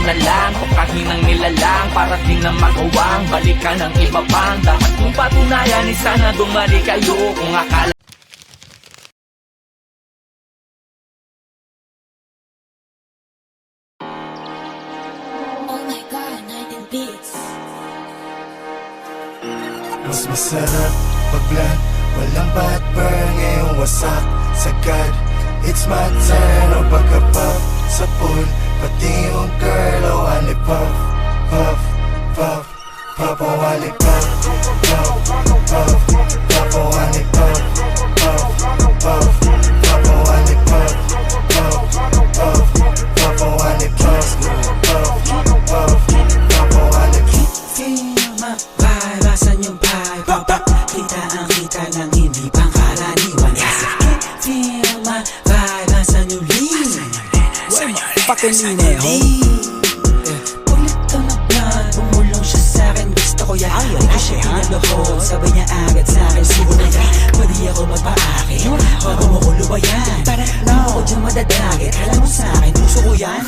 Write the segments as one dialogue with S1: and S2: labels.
S1: na lang, pagkahinang nilalang, para di na magawang balikan ng iba pang dapat kong patunayan. Sana bumalik kayo kung akala
S2: mas masarap pag-vlog, walang bad burn, ngayong wasak sagad. It's my turn, o pagka-puff sa pool, pati yung girl, o wali puff, puff, puff, puff, o wali puff, puff, puff, puff, o wali puff, puff, puff, puff, o wali puff, puff, puff, puff, o wali puff, puff, puff, puff, o wali puff.
S3: Feel my vibe, asan yung vibe? Kita ang kita ng hindi pangkaraniwan. Kasi feel my vibe, asan yung lean? Fucking lean Ulit ka na plan, bumulong siya sa'kin. Gusto ko yan, hindi ko siya hinalohod. Sabay niya agad sa'kin, siguro yan pwede ako magpa-akin bago mo ko lubayan. Di mo ko dyan madadagit, alam mo sa'kin, puso ko yan.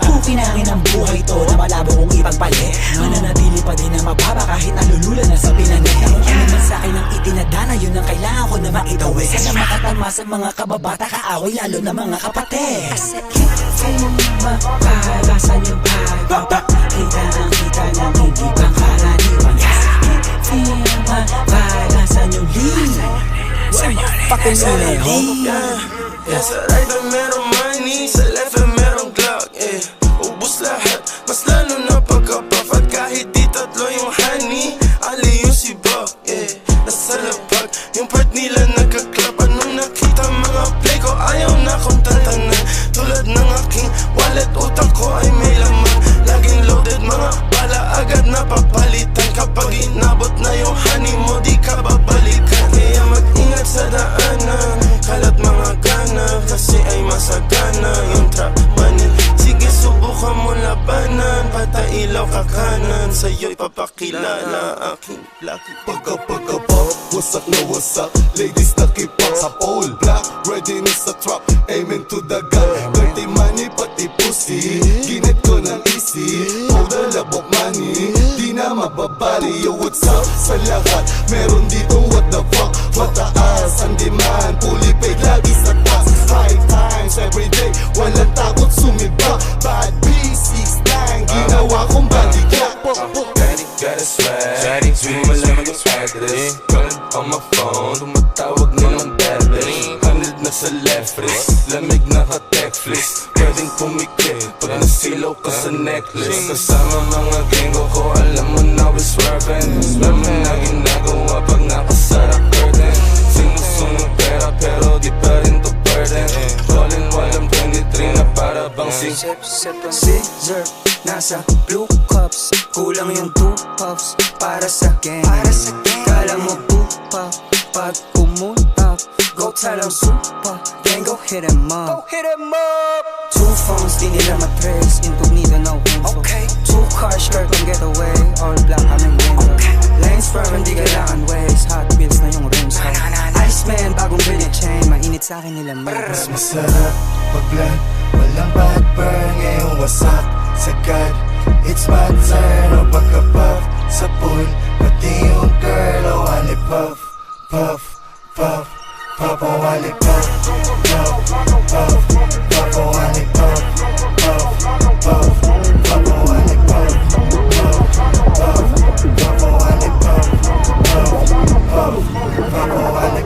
S3: Pukinangin ang buhay to na malabo kong ipagpalit. Mananatili pa din na mababa kahit nalulula na sa pinanin. Ano man sa'kin ang itinadana, yun ang kailangan ko na maitawid. Sana makatama sa mga kababata, kaaway lalo na mga kapatid. Kasi feel my vibe, asan yung vibe? Kita ang kita ng hindi pangkaraniwan. Feel my vibe, asan yung lean? Fucking lean.
S2: Sa right na merong money, sa left na merong Glock, ubus lahat, mas lalo na pagka-puff. At kahit di tatlo yung honey, ali yung si Buck, nasa lapag, yung part nila nagka-clap. Anong nakita mga play ko, ayaw na kong tantanan. Tulad ng aking wallet, utang ko ay may laman. Laging loaded, mga bala agad na papalitan. Kapag inabot na yung honey mo, di ka babalikan. Kaya mag-ingat sa daanan, kalat mga gana, kasi ay masagana yung trap money. Sige subukan mo labanan, patailaw ka kanan, sa'yo'y papakilala aking lucky.
S4: Pagka-pop, wasak na wasak, ladies nakipak sa pole. Black, ready na sa trap, aiming to the gun. Dirty money, pati pussy, ginit ko ng easy. Powder, labok money, di na mababali. Yo, what's up sa lahat, meron dito what the fuck. Mataas ang demand, fully paid, lagi sa taas. High times everyday, walang takot sumiba. Bad B69, ginawa kong bodyguard.
S2: Got a swag, di mo malaman yung address. Calling on my phone, tumatawag na ng battery. 100 na sa left wrist, lamig na ka-Netflix. Pwedeng pumikit pag nasilaw ka sa necklace. Kasama mga gringo ko, alam mo na we're swerving. Alam mo na ginagawa pag nakasara curtain. Sinusunod pera pero di pa rin to burden. Calling while I'm 23 na para bang
S3: Scissor, nasa blue cups, kulang yung 2 puffs para sa gang. Kala mo pupa, pag pumunta, go tell them super, then go hit em up. 2 phones, di nila matrace, incognito no info. 2 cars, skirt on getaway, all black kaming window. Lanes firm, hindi kailangan ways, hot wheels na yung rims ko. Iceman, bagong billy chain, mainit sa'kin nila
S2: mas masarap pag-vlog, walang bad burn, ngayong wasak sagad. It's my turn, o pagka-puff sa pool, pati yung girl, o wali puff, puff, puff, puff, o wali puff, puff, puff, puff, o wali puff, puff, puff, puff, o wali puff, puff, puff, puff, o wali puff, puff, puff, puff, o wali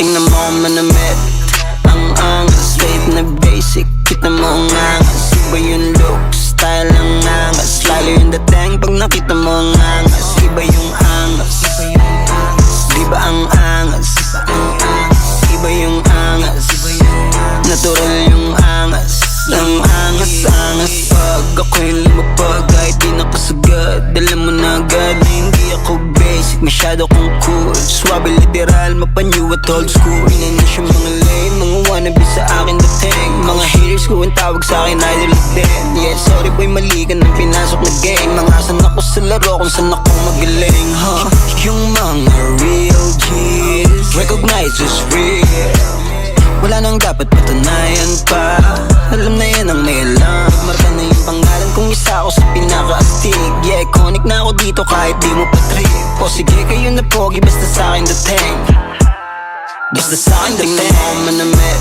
S5: Tingnan mo ako manamit, ang angas, wave na basic. Kita mo ang angas, iba yung look, style ang angas. Lalo yung dating pag nakita mo ang angas. Iba yung angas, di ba ang angas? Iba yung angas, natural yung angas. Ang angas-angas pag ako'y lumapag, kahit di nakasagad, dala mo na agad na hindi ako basic, masyado kong cool. Swabe literal, mapanyo at kahit old school. Inanis yung mga lame, mga wannabe sa akin dating. Mga haters ko ang tawag sa akin idol din. Yeah, sorry boy, mali ka nang pinasok na game. Mga san ako sa laro kung saan ako magaling, huh? Yung mga real G's recognize what's real. Wala nang dapat patunayan pa. Alam na yan ang may alam. Marka na yung pangalan kung isa ako sa pinaka-astig. Yeah, iconic na ako dito kahit di mo pa trip. O sige kayo na pogi basta sa'kin dating. Basta sa'kin dating. Tingnan mo ako manamit.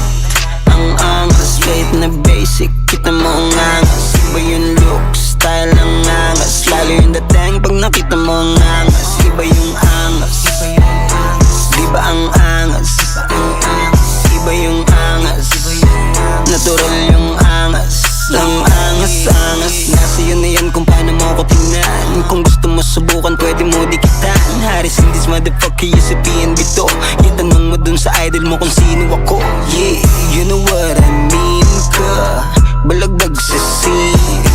S5: Ang angas, kahit na basic. Kita mo ang angas. Iba yung look, style ang angas. Lalo yung dating pag nakita mo ang angas. Iba yung angas. Di ba ang angas? Iba yung angas. Natural yung angas. Ang angas. Nasa yun na yan kung paano mo ko tingnan. Kung gusto mo subukan pwede mo dikitan. Haris in this motherfucker you sa PNB to. Itanong mo dun sa idol mo kung sino ako. Yeah, you know what I mean ka. Balagdag sa scene.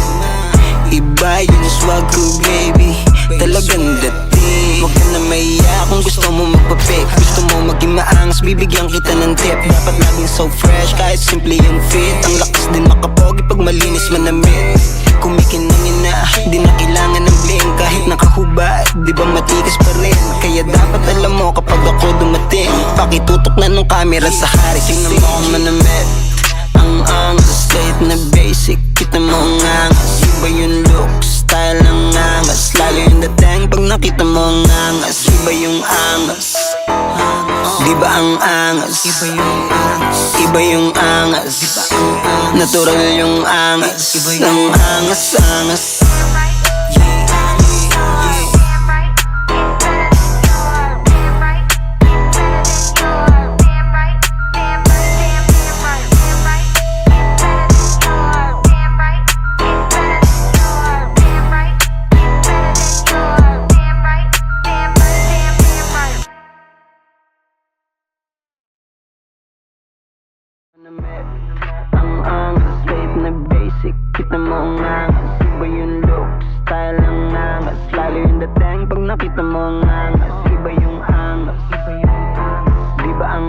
S5: Iba yung swag ko baby. Talagang dating. Huwag ka na maiya kung gusto mo magpa-fake. Gusto mo maging maangas, bibigyan kita ng tip. Dapat laging so fresh, kahit simple yung fit. Ang lakas din makapogi pag malinis manamit. Kumikinangin na, di na kailangan ng bling. Kahit nakahubad, di ba matikas pa rin. Kaya dapat alam mo kapag ako dumating. Pakitutok na nung camera sa haris. Tingnan mo ako manamit. Ang angas, kahit na basic. Kita mo ang angas. Iba yung look, style ang angas. Lalo yung dating pag nakita mo ang angas. Iba yung angas. Di ba ang angas? Iba yung angas. Iba yung angas. Natural yung angas. Ang angas. Ang angas, kahit na basic. Kita mo ang angas. Iba yung look, style ang angas. Lalo yung dating pag nakita mo ang angas. Iba yung angas. Di ba ang